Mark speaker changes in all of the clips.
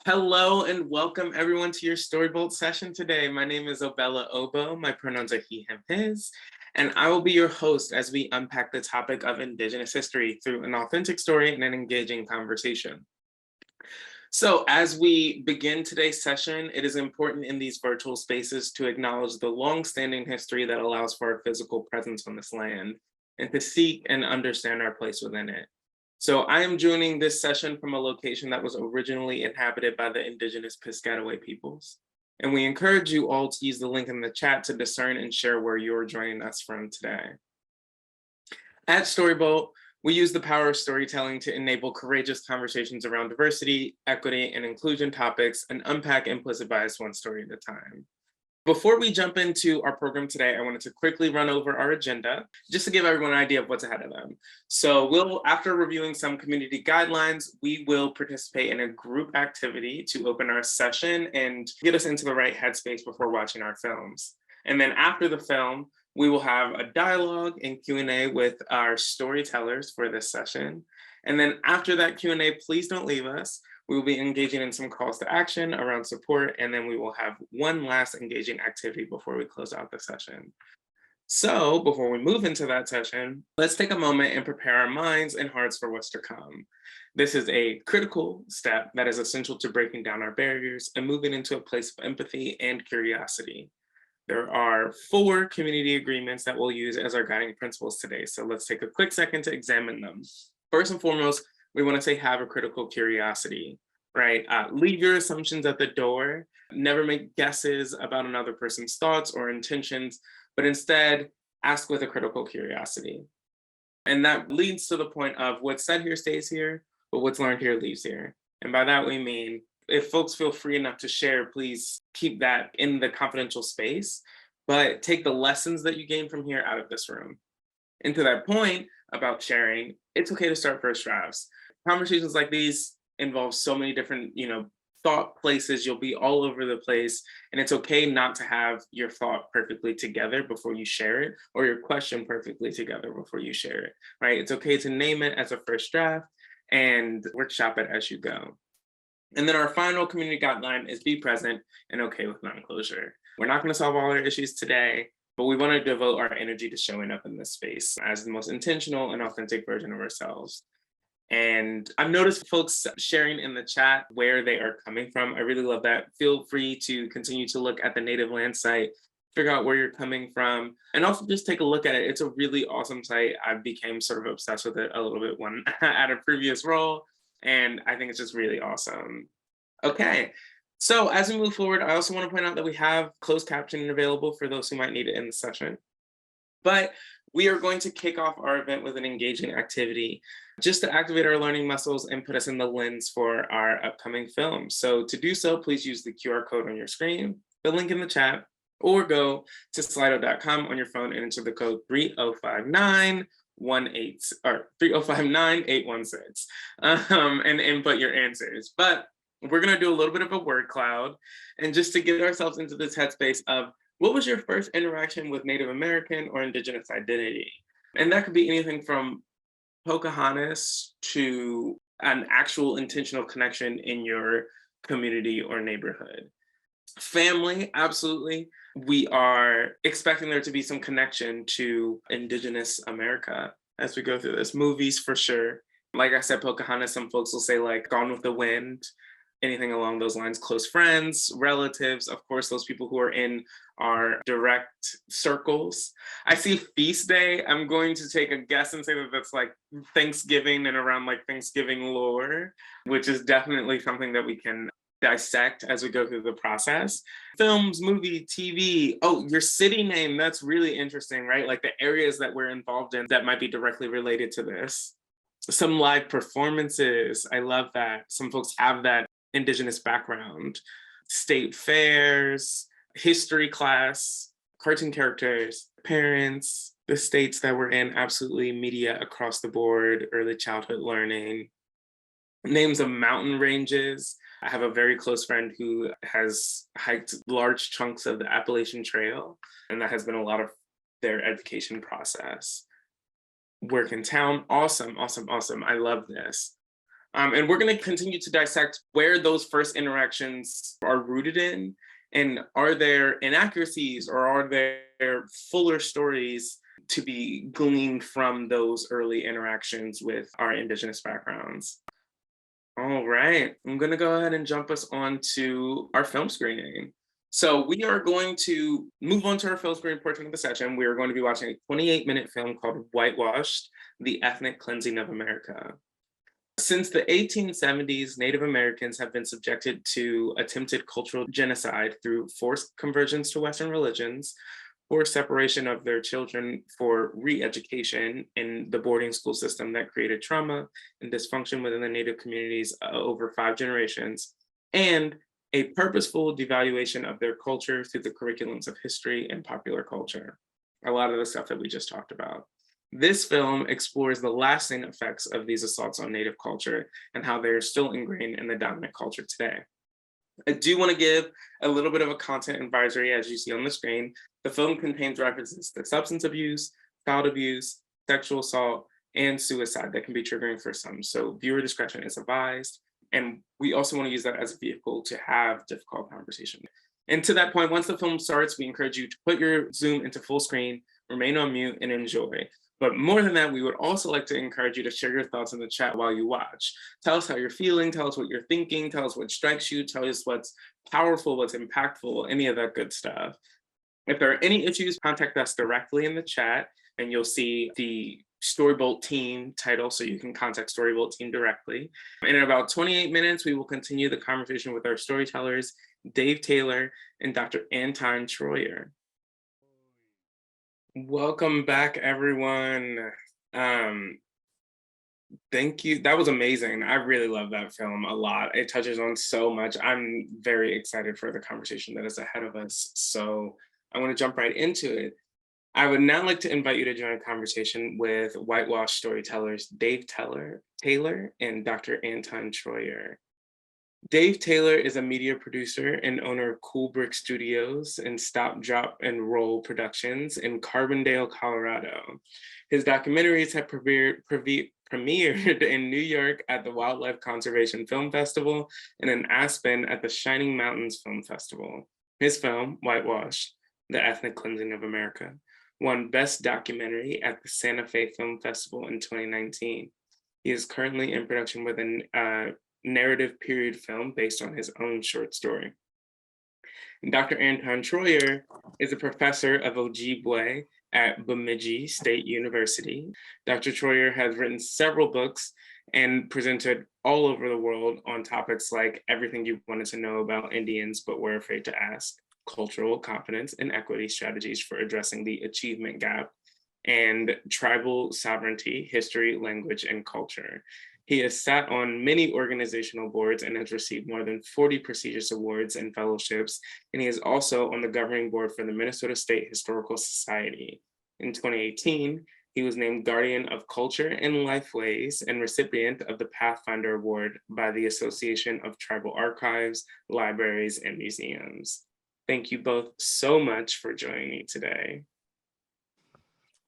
Speaker 1: Hello and welcome everyone to your StoryBolt session today. My name is Obella Obbo. My pronouns are he, him, his, and I will be your host as we unpack the topic of Indigenous history through an authentic story and an engaging conversation. So as we begin today's session, it is important in these virtual spaces to acknowledge the long-standing history that allows for our physical presence on this land and to seek and understand our place within it. So I am joining this session from a location that was originally inhabited by the Indigenous Piscataway peoples. And we encourage you all to use the link in the chat to discern and share where you're joining us from today. At StoryBolt, we use the power of storytelling to enable courageous conversations around diversity, equity, and inclusion topics and unpack implicit bias one story at a time. Before we jump into our program today, I wanted to quickly run over our agenda just to give everyone an idea of what's ahead of them. So after reviewing some community guidelines, we will participate in a group activity to open our session and get us into the right headspace before watching our films. And then after the film, we will have a dialogue and Q&A with our storytellers for this session. And then after that Q&A, please don't leave us. We will be engaging in some calls to action around support, and then we will have one last engaging activity before we close out the session. So before we move into that session, let's take a moment and prepare our minds and hearts for what's to come. This is a critical step that is essential to breaking down our barriers and moving into a place of empathy and curiosity. There are 4 community agreements that we'll use as our guiding principles today. So let's take a quick second to examine them. First and foremost, we want to say have a critical curiosity, right? Leave your assumptions at the door. Never make guesses about another person's thoughts or intentions, but instead ask with a critical curiosity. And that leads to the point of what's said here stays here, but what's learned here leaves here. And by that we mean, if folks feel free enough to share, please keep that in the confidential space, but take the lessons that you gain from here out of this room. And to that point about sharing, it's okay to start first drafts. Conversations like these involve so many different, thought places. You'll be all over the place. And it's okay not to have your thought perfectly together before you share it, or your question perfectly together before you share it, right? It's okay to name it as a first draft and workshop it as you go. And then our final community guideline is be present and okay with non-closure. We're not going to solve all our issues today, but we want to devote our energy to showing up in this space as the most intentional and authentic version of ourselves. And I've noticed folks sharing in the chat where they are coming from. I really love that. Feel free to continue to look at the Native Land site, figure out where you're coming from, and also just take a look at it. It's a really awesome site. I became sort of obsessed with it a little bit when at a previous role, and I think it's just really awesome. Okay, so as we move forward, I also want to point out that we have closed captioning available for those who might need it in the session. But we are going to kick off our event with an engaging activity just to activate our learning muscles and put us in the lens for our upcoming film. So to do so, please use the QR code on your screen, the link in the chat, or go to slido.com on your phone and enter the code 305918 or 3059816 and input your answers. But we're going to do a little bit of a word cloud, and just to get ourselves into this headspace of what was your first interaction with Native American or Indigenous identity? And that could be anything from Pocahontas to an actual intentional connection in your community or neighborhood. Family, absolutely. We are expecting there to be some connection to Indigenous America as we go through this. Movies, for sure. Like I said, Pocahontas, some folks will say like Gone with the Wind, anything along those lines. Close friends, relatives, of course, those people who are in our direct circles. I see feast day. I'm going to take a guess and say that that's like Thanksgiving and around like Thanksgiving lore, which is definitely something that we can dissect as we go through the process. Films, movie, TV. Oh, your city name. That's really interesting, right? Like the areas that we're involved in that might be directly related to this. Some live performances. I love that. Some folks have that Indigenous background. State fairs, history class, cartoon characters, parents, the states that we're in, absolutely media across the board, early childhood learning, names of mountain ranges. I have a very close friend who has hiked large chunks of the Appalachian Trail, and that has been a lot of their education process. Work in town, awesome, awesome, awesome. I love this. And we're going to continue to dissect where those first interactions are rooted in, and are there inaccuracies or are there fuller stories to be gleaned from those early interactions with our Indigenous backgrounds. All right, I'm going to go ahead and jump us on to our film screening. So we are going to move on to our film screening portion of the session. We are going to be watching a 28-minute film called Whitewashed: The Ethnic Cleansing of America. Since the 1870s, Native Americans have been subjected to attempted cultural genocide through forced conversions to Western religions, forced separation of their children for re-education in the boarding school system that created trauma and dysfunction within the Native communities over 5 generations, and a purposeful devaluation of their culture through the curriculums of history and popular culture. A lot of the stuff that we just talked about. This film explores the lasting effects of these assaults on Native culture and how they are still ingrained in the dominant culture today. I do want to give a little bit of a content advisory, as you see on the screen. The film contains references to substance abuse, child abuse, sexual assault, and suicide that can be triggering for some. So viewer discretion is advised. And we also want to use that as a vehicle to have difficult conversation. And to that point, once the film starts, we encourage you to put your Zoom into full screen, remain on mute, and enjoy. But more than that, we would also like to encourage you to share your thoughts in the chat while you watch. Tell us how you're feeling, tell us what you're thinking, tell us what strikes you, tell us what's powerful, what's impactful, any of that good stuff. If there are any issues, contact us directly in the chat, and you'll see the StoryBolt team title, so you can contact StoryBolt team directly. And in about 28 minutes, we will continue the conversation with our storytellers, Dave Taylor and Dr. Anton Treuer. Welcome back, everyone. Thank you. That was amazing. I really love that film a lot. It touches on so much. I'm very excited for the conversation that is ahead of us. So I want to jump right into it. I would now like to invite you to join a conversation with whitewash storytellers Dave Taylor and Dr. Anton Treuer. Dave Taylor is a media producer and owner of Cool Brick Studios and Stop, Drop, and Roll Productions in Carbondale, Colorado. His documentaries have premiered in New York at the Wildlife Conservation Film Festival and in Aspen at the Shining Mountains Film Festival. His film, Whitewashed: The Ethnic Cleansing of America, won Best Documentary at the Santa Fe Film Festival in 2019. He is currently in production with a narrative period film based on his own short story. And Dr. Anton Treuer is a professor of Ojibwe at Bemidji State University. Dr. Treuer has written several books and presented all over the world on topics like everything you wanted to know about Indians but were afraid to ask, cultural competence and equity strategies for addressing the achievement gap, and tribal sovereignty, history, language, and culture. He has sat on many organizational boards and has received more than 40 prestigious awards and fellowships, and he is also on the governing board for the Minnesota State Historical Society. In 2018, he was named Guardian of Culture and Lifeways and recipient of the Pathfinder Award by the Association of Tribal Archives, Libraries, and Museums. Thank you both so much for joining me today.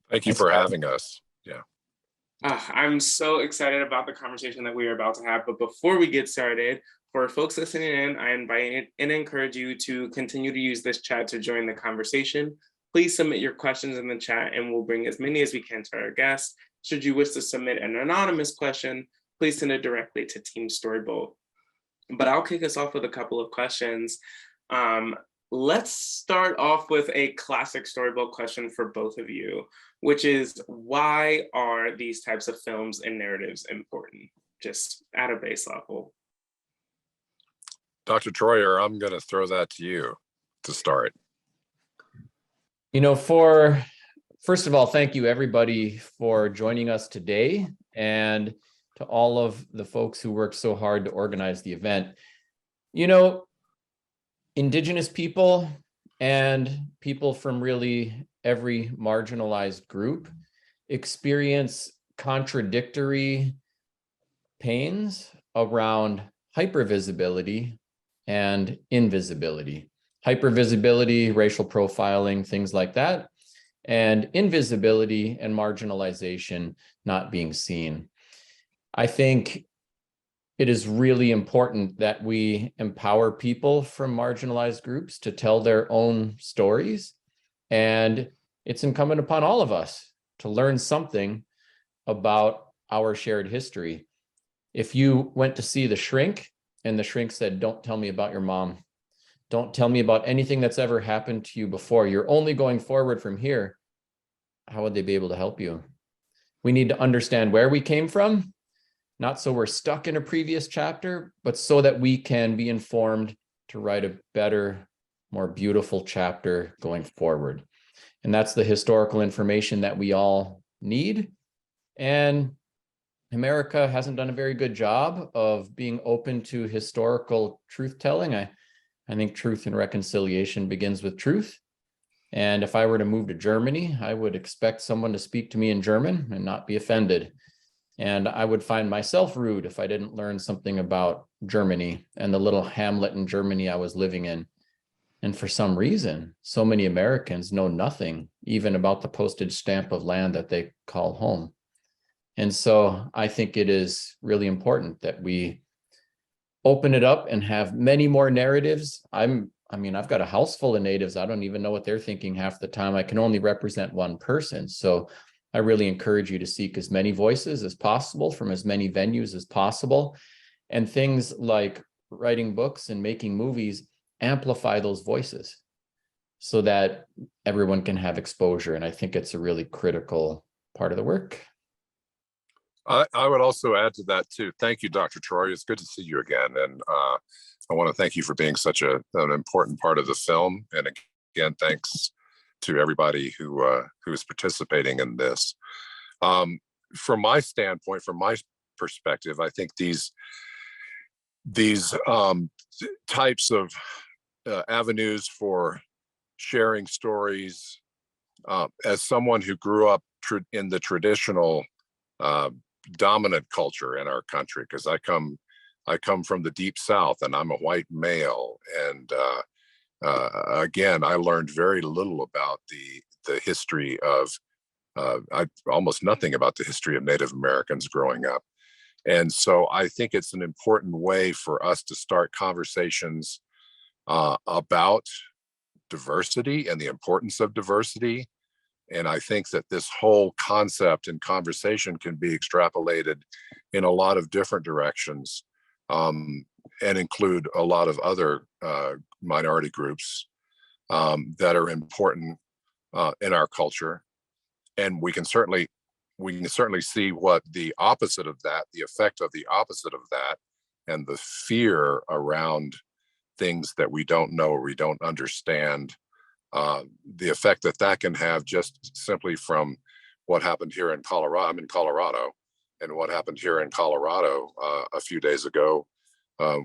Speaker 2: Thank you for having us. Yeah.
Speaker 1: I'm so excited about the conversation that we are about to have. But before we get started, for folks listening in, I invite and encourage you to continue to use this chat to join the conversation. Please submit your questions in the chat and we'll bring as many as we can to our guests. Should you wish to submit an anonymous question, please send it directly to Team StoryBolt. But I'll kick us off with a couple of questions. Let's start off with a classic StoryBolt question for both of you, which is, why are these types of films and narratives important, just at a base level?
Speaker 2: Dr. Treuer, I'm going to throw that to you to start.
Speaker 3: You know, first of all, thank you everybody for joining us today, and to all of the folks who worked so hard to organize the event. You know, Indigenous people and people from really every marginalized group experience contradictory pains around hypervisibility and invisibility. Hypervisibility, racial profiling, things like that, and invisibility and marginalization, not being seen. I think it is really important that we empower people from marginalized groups to tell their own stories. And it's incumbent upon all of us to learn something about our shared history. If you went to see the shrink and the shrink said, "Don't tell me about your mom. Don't tell me about anything that's ever happened to you before. You're only going forward from here," how would they be able to help you? We need to understand where we came from, not so we're stuck in a previous chapter, but so that we can be informed to write a better, more beautiful chapter going forward. And that's the historical information that we all need. And America hasn't done a very good job of being open to historical truth-telling. I think truth and reconciliation begins with truth. And if I were to move to Germany, I would expect someone to speak to me in German and not be offended. And I would find myself rude if I didn't learn something about Germany and the little hamlet in Germany I was living in. And for some reason, so many Americans know nothing even about the postage stamp of land that they call home. And so I think it is really important that we open it up and have many more narratives. I've got a house full of natives. I don't even know what they're thinking half the time. I can only represent one person. So I really encourage you to seek as many voices as possible from as many venues as possible. And things like writing books and making movies amplify those voices so that everyone can have exposure. And I think it's a really critical part of the work.
Speaker 2: I would also add to that too. Thank you, Dr. Treuer. It's good to see you again. And I want to thank you for being such an important part of the film. And again, thanks to everybody who is participating in this. From my standpoint, from my perspective, I think these types of avenues for sharing stories, as someone who grew up in the traditional dominant culture in our country, because I come from the deep South and I'm a white male, and again, I learned very little about the history of almost nothing about the history of Native Americans growing up. And so I think it's an important way for us to start conversations about diversity and the importance of diversity. And I think that this whole concept and conversation can be extrapolated in a lot of different directions, and include a lot of other minority groups that are important in our culture. And we can certainly see what the opposite of that, the effect of the opposite of that, and the fear around things that we don't know or we don't understand, the effect that can have just simply from what happened here in Colorado. I'm in Colorado, and what happened here in Colorado a few days ago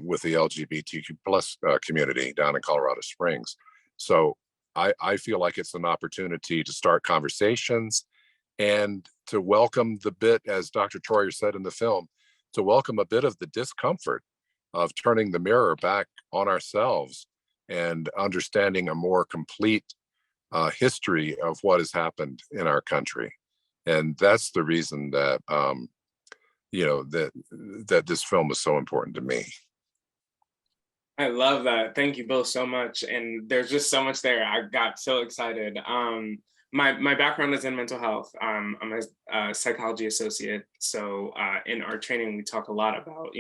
Speaker 2: with the LGBTQ plus community down in Colorado Springs. So I feel like it's an opportunity to start conversations and to welcome the bit, as Dr. Treuer said in the film, to welcome a bit of the discomfort of turning the mirror back on ourselves and understanding a more complete history of what has happened in our country. And that's the reason that that this film is so important to me.
Speaker 1: I love that. Thank you both so much. And there's just so much there. I got so excited. My background is in mental health. I'm a psychology associate. So in our training, we talk a lot about,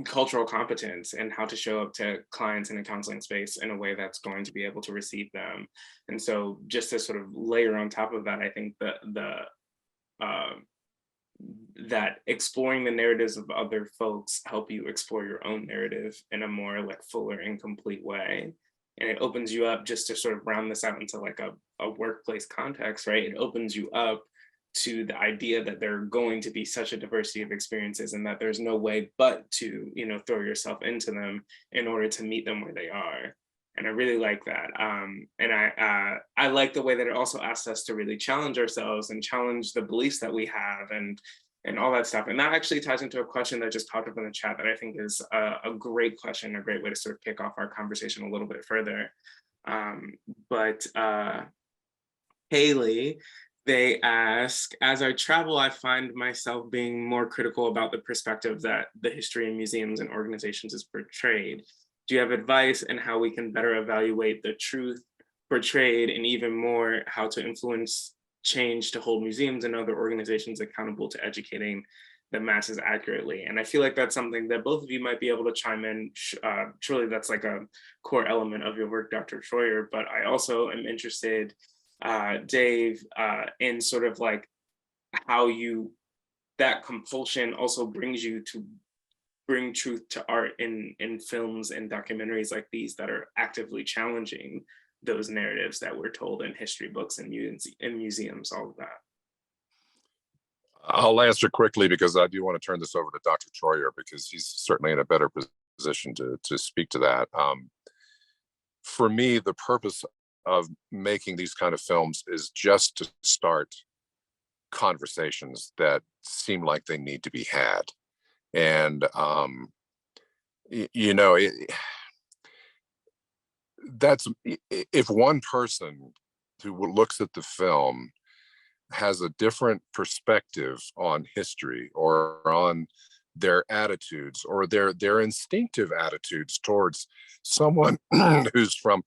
Speaker 1: cultural competence and how to show up to clients in a counseling space in a way that's going to be able to receive them. And so just to sort of layer on top of that, I think that exploring the narratives of other folks help you explore your own narrative in a more like fuller and complete way. And it opens you up, just to sort of round this out into like a workplace context, right? It opens you up to the idea that there are going to be such a diversity of experiences and that there's no way but to, throw yourself into them in order to meet them where they are. And I really like that. And I like the way that it also asks us to really challenge ourselves and challenge the beliefs that we have and all that stuff. And that actually ties into a question that just popped up in the chat that I think is a great question, a great way to sort of kick off our conversation a little bit further. Haley They ask, as I travel, I find myself being more critical about the perspective that the history in museums and organizations is portrayed. Do you have advice on how we can better evaluate the truth portrayed, and even more, how to influence change to hold museums and other organizations accountable to educating the masses accurately? And I feel like that's something that both of you might be able to chime in. Surely that's like a core element of your work, Dr. Treuer, but I also am interested, Dave, in sort of like how that compulsion also brings you to bring truth to art in films and documentaries like these that are actively challenging those narratives that we're told in history books and museums, all of that.
Speaker 2: I'll answer quickly because I do want to turn this over to Dr. Treuer because he's certainly in a better position to speak to that. For me, the purpose of making these kind of films is just to start conversations that seem like they need to be had. And, you know, that's, if one person who looks at the film has a different perspective on history or on their attitudes or their instinctive attitudes towards someone who's from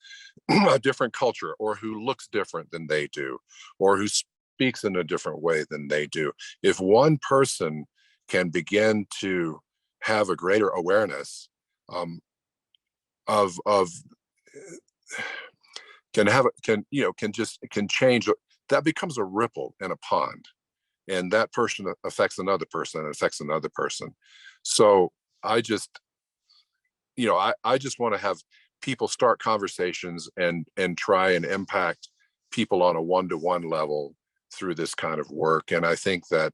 Speaker 2: a different culture or who looks different than they do or who speaks in a different way than they do, if one person can begin to have a greater awareness of can change, that becomes a ripple in a pond, and that person affects another person and affects another person. So I just want to have people start conversations and try and impact people on a one-to-one level through this kind of work. And I think that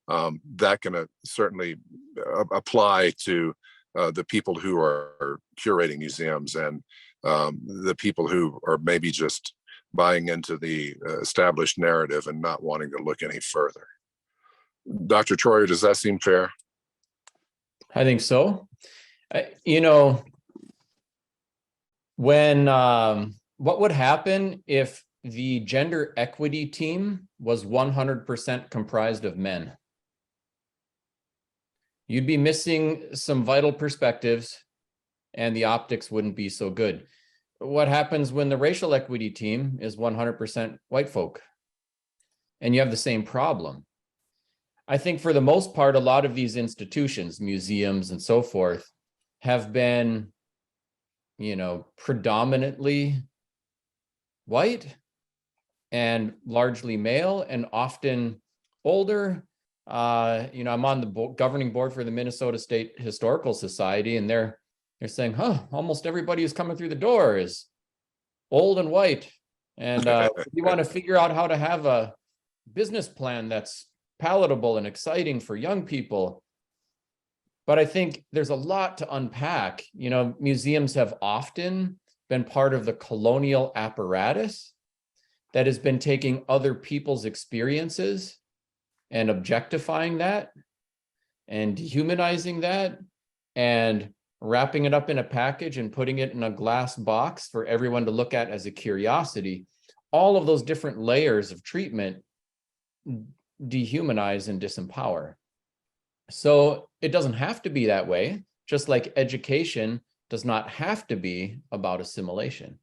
Speaker 2: that can certainly apply to the people who are curating museums and the people who are maybe just buying into the established narrative and not wanting to look any further. Dr. Treuer, does that seem fair?
Speaker 3: I think so. When what would happen if the gender equity team was 100% comprised of men? You'd be missing some vital perspectives and the optics wouldn't be so good. What happens when the racial equity team is 100% white folk? And you have the same problem. I think for the most part, a lot of these institutions, museums and so forth, have been, predominantly white and largely male and often older. I'm on the governing board for the Minnesota State Historical Society, and they're saying, almost everybody who's coming through the door is old and white. And you want to figure out how to have a business plan that's palatable and exciting for young people. But I think there's a lot to unpack. Museums have often been part of the colonial apparatus that has been taking other people's experiences and objectifying that and dehumanizing that and wrapping it up in a package and putting it in a glass box for everyone to look at as a curiosity. All of those different layers of treatment dehumanize and disempower. So it doesn't have to be that way, just like education does not have to be about assimilation.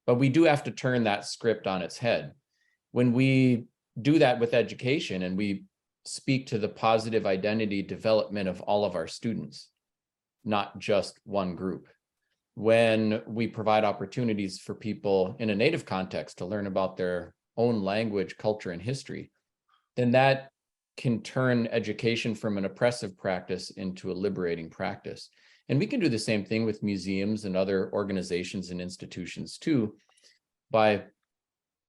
Speaker 3: But we do have to turn that script on its head. When we do that with education and we speak to the positive identity development of all of our students, not just one group. When we provide opportunities for people in a Native context to learn about their own language, culture, and history, then that can turn education from an oppressive practice into a liberating practice. And we can do the same thing with museums and other organizations and institutions too, by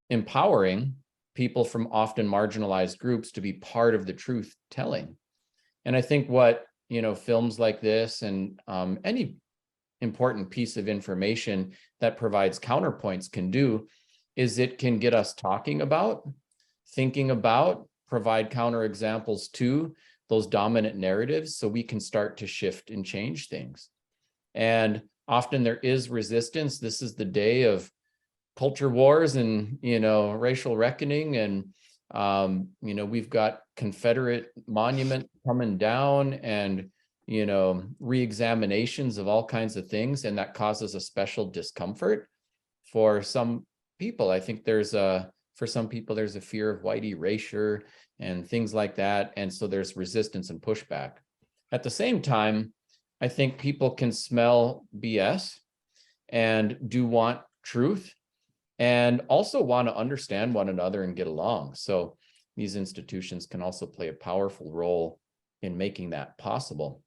Speaker 3: empowering people from often marginalized groups to be part of the truth telling. And I think what films like this and any important piece of information that provides counterpoints can do is it can get us talking about, thinking about, provide counterexamples to those dominant narratives so we can start to shift and change things. And often there is resistance. This is the day of culture wars and, racial reckoning. And, we've got Confederate monument coming down and, re-examinations of all kinds of things. And that causes a special discomfort for some people. I think for some people, there's a fear of white erasure and things like that. And so there's resistance and pushback. At the same time, I think people can smell BS and do want truth and also want to understand one another and get along. So these institutions can also play a powerful role in making that possible.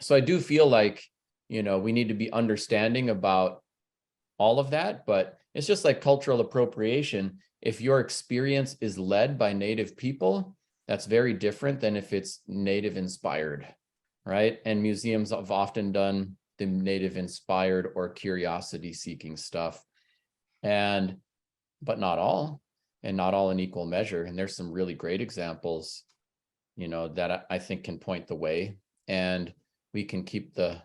Speaker 3: So I do feel like, we need to be understanding about all of that, but it's just like cultural appropriation. If your experience is led by Native people, that's very different than if it's Native inspired, right? And museums have often done the Native inspired or curiosity seeking stuff, but not all, and not all in equal measure. And there's some really great examples, that I think can point the way, and we can keep the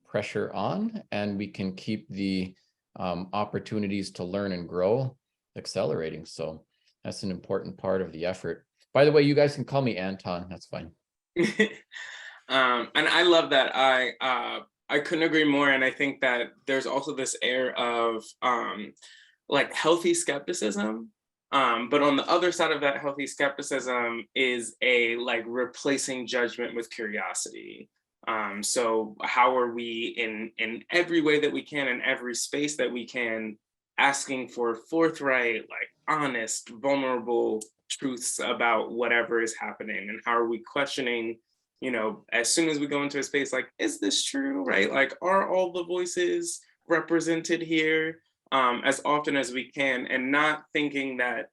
Speaker 3: pressure on, and we can keep the opportunities to learn and grow accelerating. So that's an important part of the effort. By the way, you guys can call me Anton, that's fine.
Speaker 1: And I love that. I couldn't agree more. And I think that there's also this air of like healthy skepticism. But on the other side of that healthy skepticism is a like replacing judgment with curiosity. So how are we in every way that we can, in every space that we can, asking for forthright, like honest, vulnerable truths about whatever is happening? And how are we questioning, as soon as we go into a space, like, is this true, right? Like, are all the voices represented here, as often as we can, and not thinking that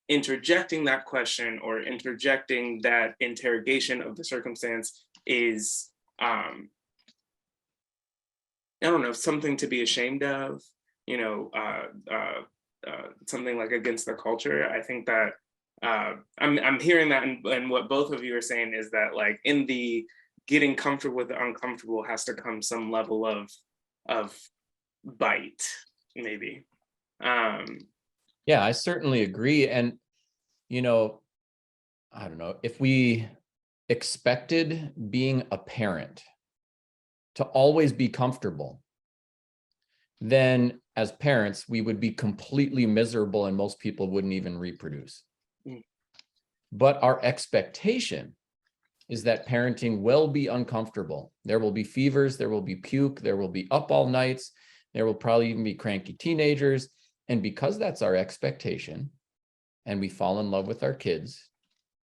Speaker 1: interjecting that question or interjecting that interrogation of the circumstance is, I don't know, something to be ashamed of, something like against the culture. I think that I'm hearing that, and what both of you are saying is that, like, in the getting comfortable with the uncomfortable has to come some level of bite, maybe.
Speaker 3: Yeah, I certainly agree. And, I don't know, if we expected being a parent to always be comfortable, then as parents, we would be completely miserable and most people wouldn't even reproduce. But our expectation is that parenting will be uncomfortable. There will be fevers, there will be puke, there will be up all nights, there will probably even be cranky teenagers. And because that's our expectation, and we fall in love with our kids,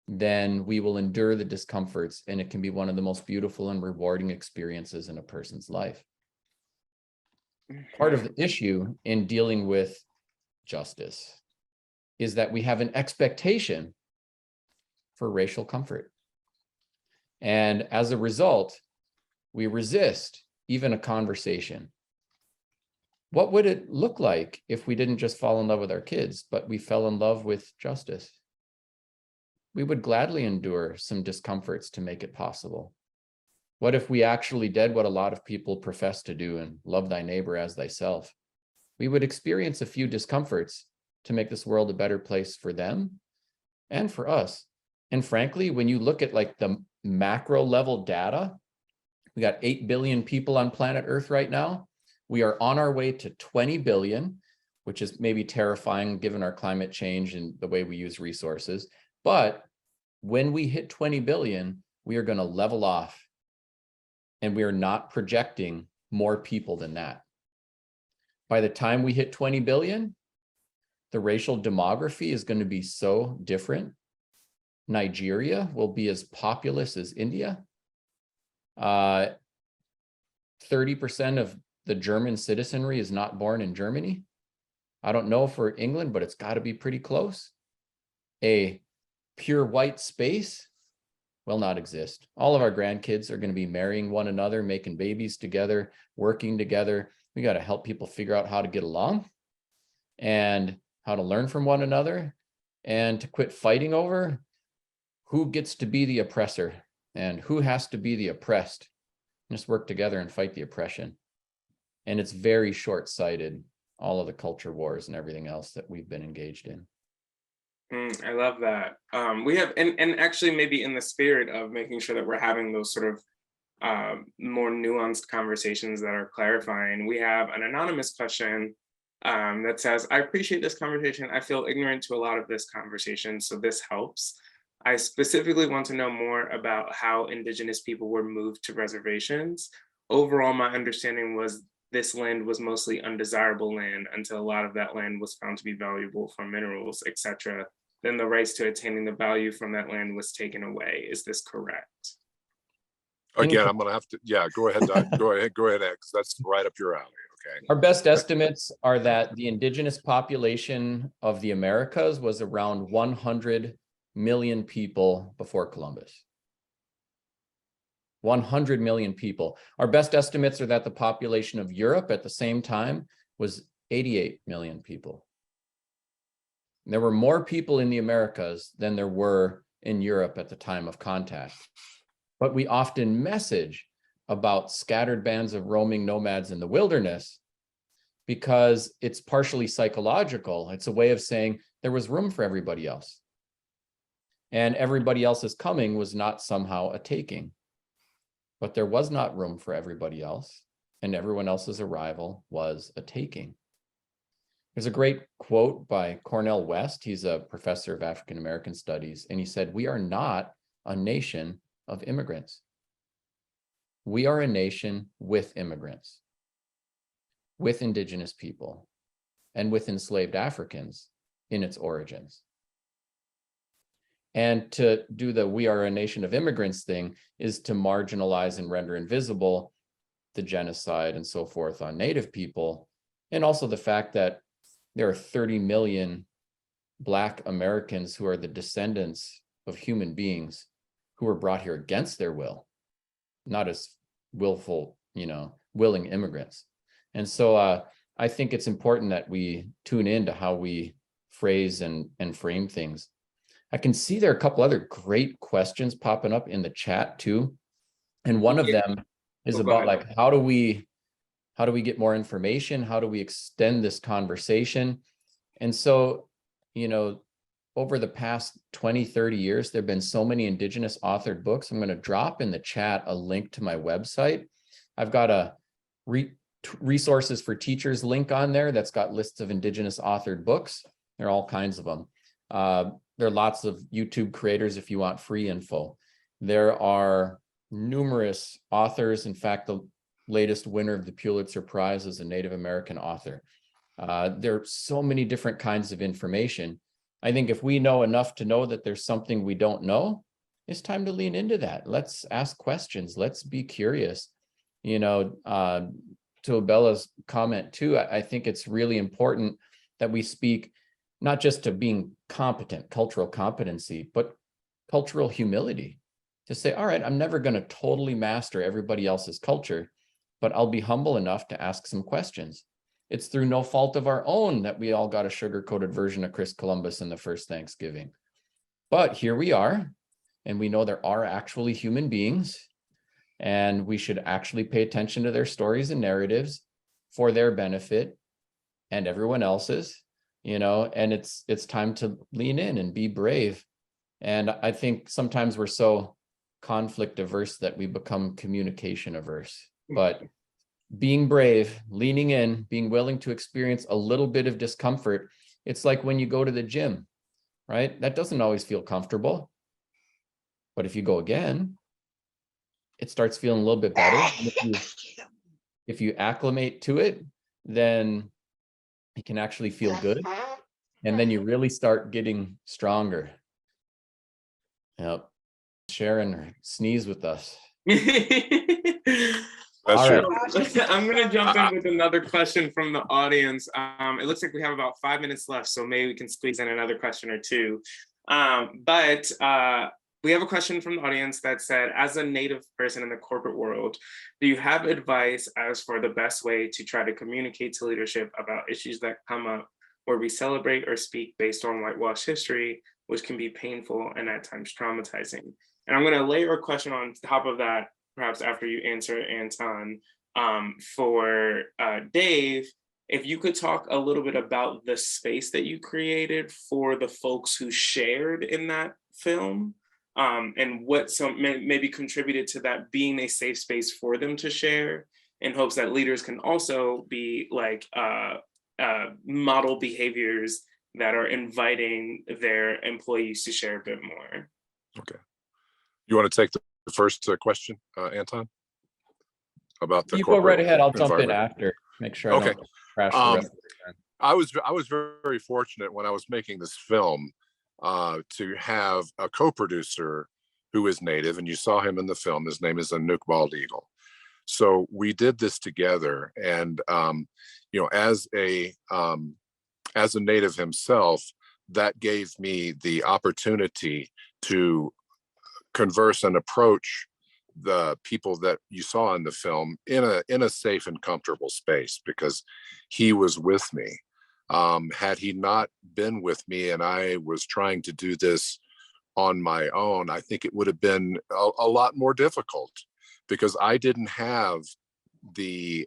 Speaker 3: then we will endure the discomforts, and it can be one of the most beautiful and rewarding experiences in a person's life. Part of the issue in dealing with justice is that we have an expectation for racial comfort. And as a result, we resist even a conversation. What would it look like if we didn't just fall in love with our kids, but we fell in love with justice? We would gladly endure some discomforts to make it possible. What if we actually did what a lot of people profess to do and love thy neighbor as thyself? We would experience a few discomforts to make this world a better place for them and for us. And frankly, when you look at like the macro level data, we got 8 billion people on planet Earth right now. We are on our way to 20 billion, which is maybe terrifying given our climate change and the way we use resources. But when we hit 20 billion, we are going to level off. And we are not projecting more people than that. By the time we hit 20 billion, the racial demography is going to be so different. Nigeria will be as populous as India. 30% of the German citizenry is not born in Germany. I don't know for England, but it's got to be pretty close. A pure white space will not exist. All of our grandkids are going to be marrying one another, making babies together, working together. We got to help people figure out how to get along and how to learn from one another and to quit fighting over who gets to be the oppressor and who has to be the oppressed. Just work together and fight the oppression. And it's very short-sighted all of the culture wars and everything else that we've been engaged in.
Speaker 1: I love that. We have, and actually maybe in the spirit of making sure that we're having those sort of more nuanced conversations that are clarifying, we have an anonymous question that says, I appreciate this conversation. I feel ignorant to a lot of this conversation, so this helps. I specifically want to know more about how Indigenous people were moved to reservations. Overall, my understanding was this land was mostly undesirable land until a lot of that land was found to be valuable for minerals, etc. Then the rights to attaining the value from that land was taken away. Is this correct?
Speaker 2: Again, I'm gonna have to, yeah, go ahead, go ahead, X. That's right up your alley, okay?
Speaker 3: Our best estimates are that the indigenous population of the Americas was around 100 million people before Columbus. 100 million people. Our best estimates are that the population of Europe at the same time was 88 million people. There were more people in the Americas than there were in Europe at the time of contact. But we often message about scattered bands of roaming nomads in the wilderness because it's partially psychological. It's a way of saying there was room for everybody else. And everybody else's coming was not somehow a taking. But there was not room for everybody else, and everyone else's arrival was a taking. There's a great quote by Cornel West. He's a professor of African American studies, and he said, "We are not a nation of immigrants. We are a nation with immigrants, with Indigenous people, and with enslaved Africans in its origins." And to do the "we are a nation of immigrants" thing is to marginalize and render invisible the genocide and so forth on Native people, and also the fact that there are 30 million Black Americans who are the descendants of human beings who were brought here against their will, not as willful, willing immigrants. And so I think it's important that we tune into how we phrase and frame things. I can see there are a couple other great questions popping up in the chat too. And one of them is about like, how do we get more information? How do we extend this conversation? And so, over the past 20, 30 years, there have been so many Indigenous authored books. I'm going to drop in the chat a link to my website. I've got a resources for teachers link on there that's got lists of Indigenous authored books. There are all kinds of them. There are lots of YouTube creators if you want free info. There are numerous authors. In fact, the latest winner of the Pulitzer Prize is a Native American author. There are so many different kinds of information. I think if we know enough to know that there's something we don't know, it's time to lean into that. Let's ask questions. Let's be curious. To Obella's comment too, I think it's really important that we speak not just to being competent, cultural competency, but cultural humility. To say, all right, I'm never going to totally master everybody else's culture, but I'll be humble enough to ask some questions. It's through no fault of our own that we all got a sugar-coated version of Chris Columbus in the first Thanksgiving. But here we are, and we know there are actually human beings, and we should actually pay attention to their stories and narratives for their benefit and everyone else's. And it's time to lean in and be brave. And I think sometimes we're so conflict averse that we become communication averse. But being brave, leaning in, being willing to experience a little bit of discomfort, it's like when you go to the gym, right? That doesn't always feel comfortable. But if you go again, it starts feeling a little bit better. And if you acclimate to it, then it can actually feel good. And then you really start getting stronger. Yep. Share and sneeze with us.
Speaker 2: That's
Speaker 3: All
Speaker 2: true.
Speaker 1: I'm going to jump in with another question from the audience. It looks like we have about 5 minutes left, so maybe we can squeeze in another question or two. But we have a question from the audience that said, as a Native person in the corporate world, do you have advice as for the best way to try to communicate to leadership about issues that come up where we celebrate or speak based on whitewash history, which can be painful and at times traumatizing? And I'm going to layer a question on top of that, perhaps after you answer, Anton, for Dave. if you could talk a little bit about the space that you created for the folks who shared in that film, and what maybe contributed to that being a safe space for them to share, in hopes that leaders can also be like model behaviors that are inviting their employees to share a bit more.
Speaker 2: Okay. You want to take the first question, Anton? About the
Speaker 3: You go right ahead. I'll jump in
Speaker 2: environment?
Speaker 3: after. Make sure I
Speaker 2: Okay.
Speaker 3: don't crash the rest of the time.
Speaker 2: I was very fortunate when I was making this film to have a co-producer who is Native, and you saw him in the film. His name is Anouk Bald Eagle. So we did this together, and you know, as a Native himself, that gave me the opportunity to converse and approach the people that you saw in the film in a safe and comfortable space, because he was with me. Had he not been with me and I was trying to do this on my own, I think it would have been a lot more difficult, because I didn't have the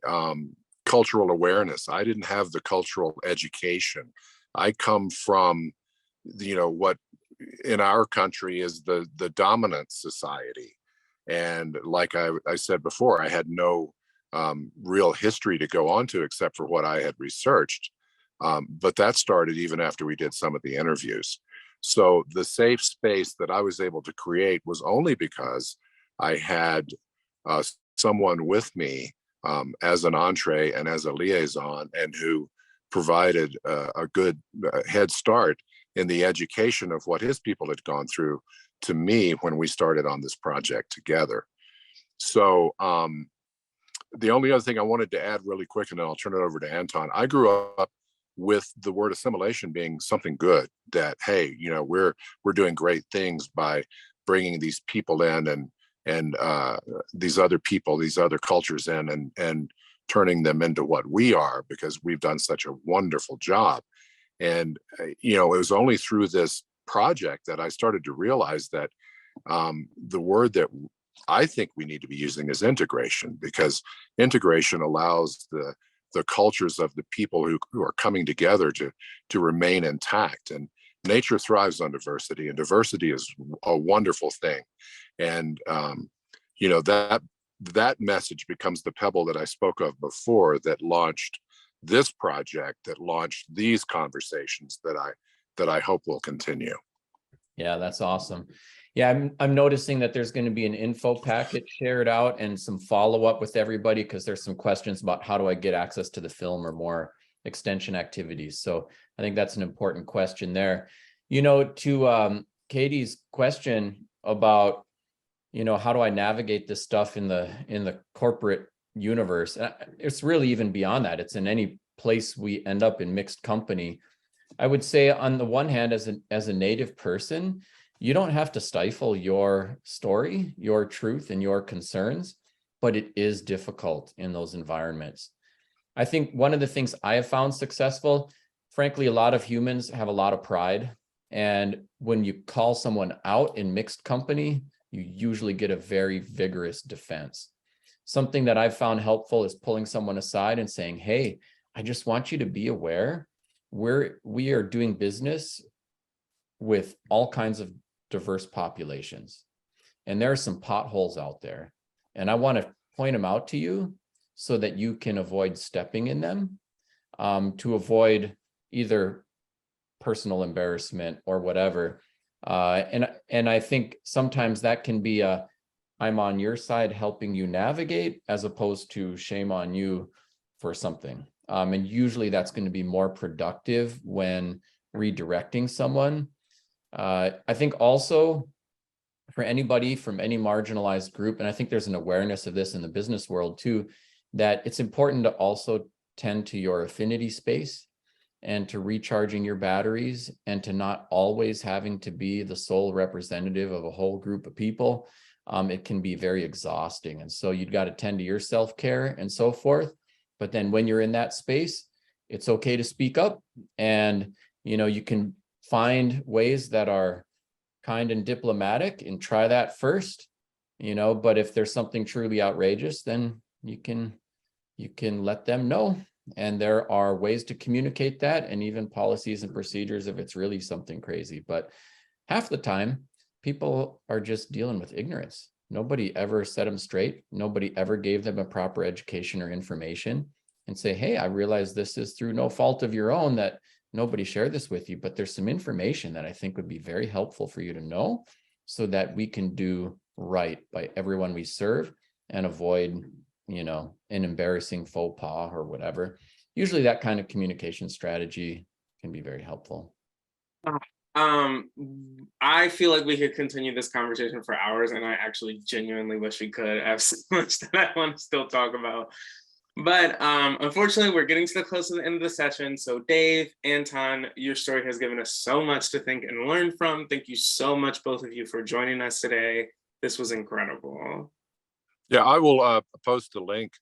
Speaker 2: cultural awareness. I didn't have the cultural education. I come from, you know, what in our country is the dominant society. And like I said before, I had no real history to go on to except for what I had researched. But that started even after we did some of the interviews. So the safe space that I was able to create was only because I had someone with me as an entree and as a liaison, and who provided a good head start in the education of what his people had gone through to me when we started on this project together. So the only other thing I wanted to add really quick, and then I'll turn it over to Anton. I grew up with the word assimilation being something good, that, hey, you know, we're doing great things by bringing these people in, and these other people, these other cultures in, and turning them into what we are, because we've done such a wonderful job. And you know, it was only through this project that I started to realize that the word that I think we need to be using is integration, because integration allows the cultures of the people who are coming together to remain intact. And nature thrives on diversity, and diversity is a wonderful thing. And you know, that message becomes the pebble that I spoke of before, that launched this project, that launched these conversations that I hope will continue.
Speaker 3: Yeah, that's awesome. Yeah, I'm noticing that there's going to be an info packet shared out and some follow-up with everybody, because there's some questions about how do I get access to the film or more extension activities. So I think that's an important question there. You know, to Katie's question about, you know, how do I navigate this stuff in the corporate universe? It's really even beyond that. It's in any place we end up in mixed company. I would say, on the one hand, as a Native person, you don't have to stifle your story, your truth, and your concerns, but it is difficult in those environments. I think one of the things I have found successful, frankly, a lot of humans have a lot of pride. And when you call someone out in mixed company, you usually get a very vigorous defense. Something that I've found helpful is pulling someone aside and saying, hey, I just want you to be aware we are doing business with all kinds of diverse populations, and there are some potholes out there, and I want to point them out to you so that you can avoid stepping in them, to avoid either personal embarrassment or whatever. And I think sometimes that can be I'm on your side helping you navigate, as opposed to shame on you for something. And usually that's going to be more productive when redirecting someone. I think also for anybody from any marginalized group, and I think there's an awareness of this in the business world too, that it's important to also tend to your affinity space and to recharging your batteries, and to not always having to be the sole representative of a whole group of people. It can be very exhausting. And so you've got to tend to your self-care and so forth. But then when you're in that space, it's okay to speak up, and, you know, you can find ways that are kind and diplomatic and try that first, you know, but if there's something truly outrageous, then you can let them know, And there are ways to communicate that, and even policies and procedures if it's really something crazy. But half the time, people are just dealing with ignorance. Nobody ever set them straight. Nobody ever gave them a proper education or information and say, hey, I realize this is through no fault of your own that nobody shared this with you, but there's some information that I think would be very helpful for you to know so that we can do right by everyone we serve and avoid, an embarrassing faux pas or whatever. Usually that kind of communication strategy can be very helpful.
Speaker 1: I feel like we could continue this conversation for hours, and I actually genuinely wish we could. I have so much that I want to still talk about. But unfortunately, we're getting to the close to the end of the session. So Dave, Anton, your story has given us so much to think and learn from. Thank you so much, both of you, for joining us today. This was incredible.
Speaker 2: Yeah, I will post a link.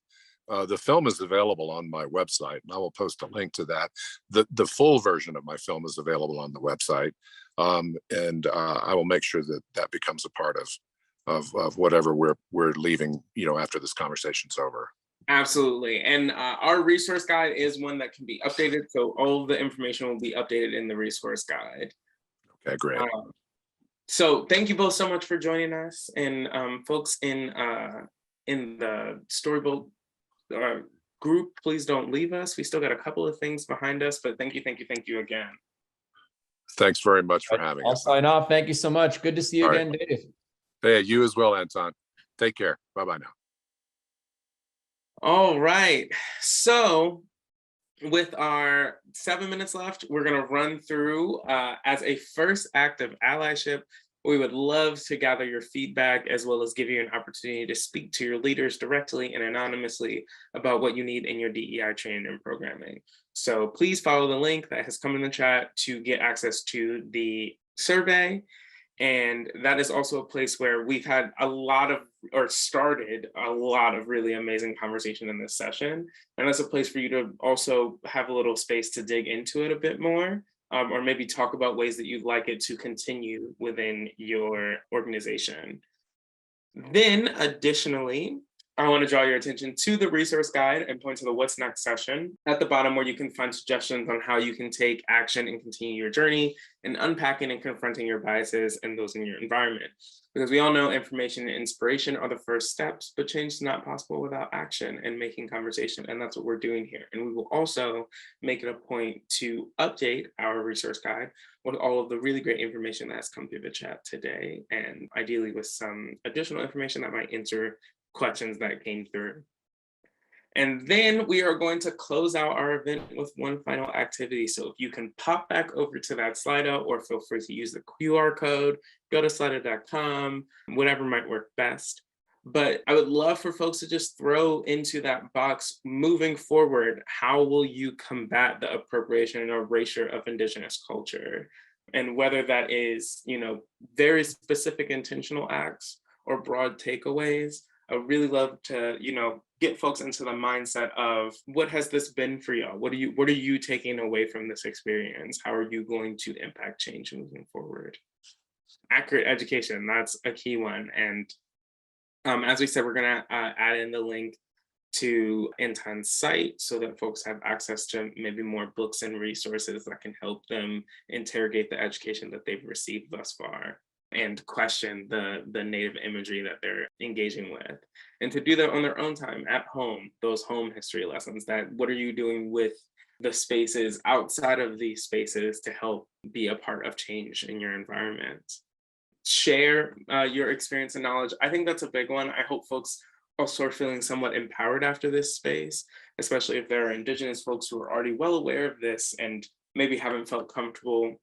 Speaker 2: The film is available on my website, and I will post a link to that. The full version of my film is available on the website, and I will make sure that that becomes a part of whatever we're leaving, after this conversation's over.
Speaker 1: Absolutely. And our resource guide is one that can be updated. So all of the information will be updated in the resource guide.
Speaker 2: Okay, great.
Speaker 1: So thank you both so much for joining us. And folks in the StoryBolt group, please don't leave us. We still got a couple of things behind us, but thank you again.
Speaker 2: Thanks very much for having
Speaker 3: I'll
Speaker 2: us.
Speaker 3: sign off. Thank you so much. Good to see you again, Dave.
Speaker 2: Hey, you as well, Anton. Take care. Bye-bye now.
Speaker 1: All right. So with our 7 minutes left, we're going to run through as a first act of allyship. We would love to gather your feedback as well as give you an opportunity to speak to your leaders directly and anonymously about what you need in your DEI training and programming. So please follow the link that has come in the chat to get access to the survey. And that is also a place where we've had started a lot of really amazing conversation in this session. And that's a place for you to also have a little space to dig into it a bit more, or maybe talk about ways that you'd like it to continue within your organization. Then additionally, I want to draw your attention to the resource guide and point to the What's Next session at the bottom, where you can find suggestions on how you can take action and continue your journey in unpacking and confronting your biases and those in your environment. Because we all know information and inspiration are the first steps, but change is not possible without action and making conversation. And that's what we're doing here. And we will also make it a point to update our resource guide with all of the really great information that has come through the chat today, and ideally with some additional information that might answer questions that came through. And then we are going to close out our event with one final activity. So if you can pop back over to that Slido, or feel free to use the QR code, go to slido.com, whatever might work best. But I would love for folks to just throw into that box, moving forward, how will you combat the appropriation and erasure of Indigenous culture? And whether that is, very specific intentional acts or broad takeaways, I would really love to, get folks into the mindset of, what has this been for y'all? What are you taking away from this experience? How are you going to impact change moving forward? Accurate education, that's a key one. And as we said, we're gonna add in the link to Anton's site so that folks have access to maybe more books and resources that can help them interrogate the education that they've received thus far and question the native imagery that they're engaging with. And to do that on their own time at home, those home history lessons, what are you doing with the spaces outside of these spaces to help be a part of change in your environment? Share your experience and knowledge. I think that's a big one. I hope folks also are feeling somewhat empowered after this space, especially if there are Indigenous folks who are already well aware of this and maybe haven't felt comfortable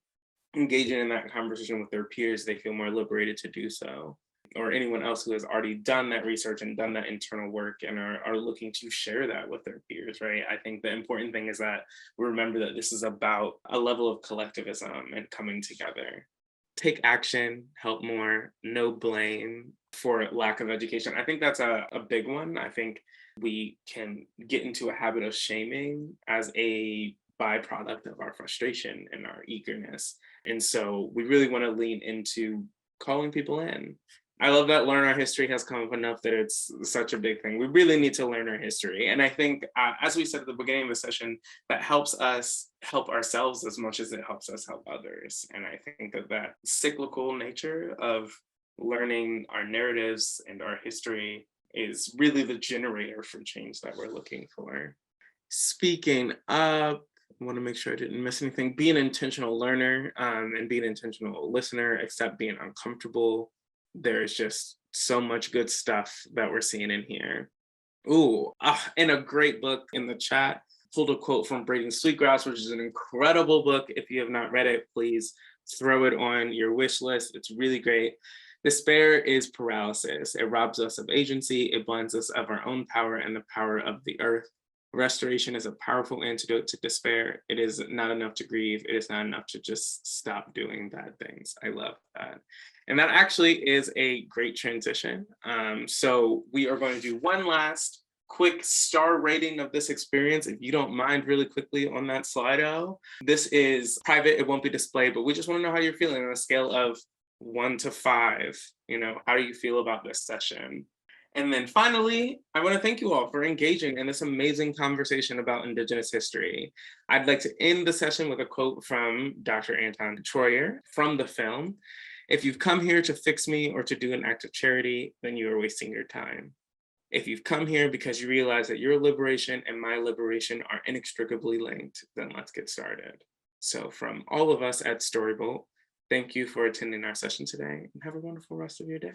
Speaker 1: engaging in that conversation with their peers. They feel more liberated to do so. Or anyone else who has already done that research and done that internal work and are looking to share that with their peers, right? I think the important thing is that we remember that this is about a level of collectivism and coming together. Take action, help more, no blame for lack of education. I think that's a big one. I think we can get into a habit of shaming as a byproduct of our frustration and our eagerness. And so we really want to lean into calling people in, I love that learn our history has come up enough that it's such a big thing. We really need to learn our history. And I think, as we said at the beginning of the session, that helps us help ourselves as much as it helps us help others. And I think that cyclical nature of learning our narratives and our history is really the generator for change that we're looking for. Speaking of, I want to make sure I didn't miss anything. Be an intentional learner and be an intentional listener, accept being uncomfortable. There's just so much good stuff that we're seeing in here. Ooh, and a great book in the chat. Pulled a quote from Braden Sweetgrass, which is an incredible book. If you have not read it, please throw it on your wish list. It's really great. Despair is paralysis. It robs us of agency. It blinds us of our own power and the power of the earth. Restoration is a powerful antidote to despair. It is not enough to grieve. It is not enough to just stop doing bad things. I love that. And that actually is a great transition. So we are going to do one last quick star rating of this experience, if you don't mind, really quickly on that Slido. This is private, it won't be displayed, but we just want to know how you're feeling on a scale of 1 to 5. How do you feel about this session? And then finally, I want to thank you all for engaging in this amazing conversation about Indigenous history. I'd like to end the session with a quote from Dr. Anton Treuer from the film. If you've come here to fix me or to do an act of charity, then you are wasting your time. If you've come here because you realize that your liberation and my liberation are inextricably linked, then let's get started. So from all of us at StoryBolt, thank you for attending our session today and have a wonderful rest of your day.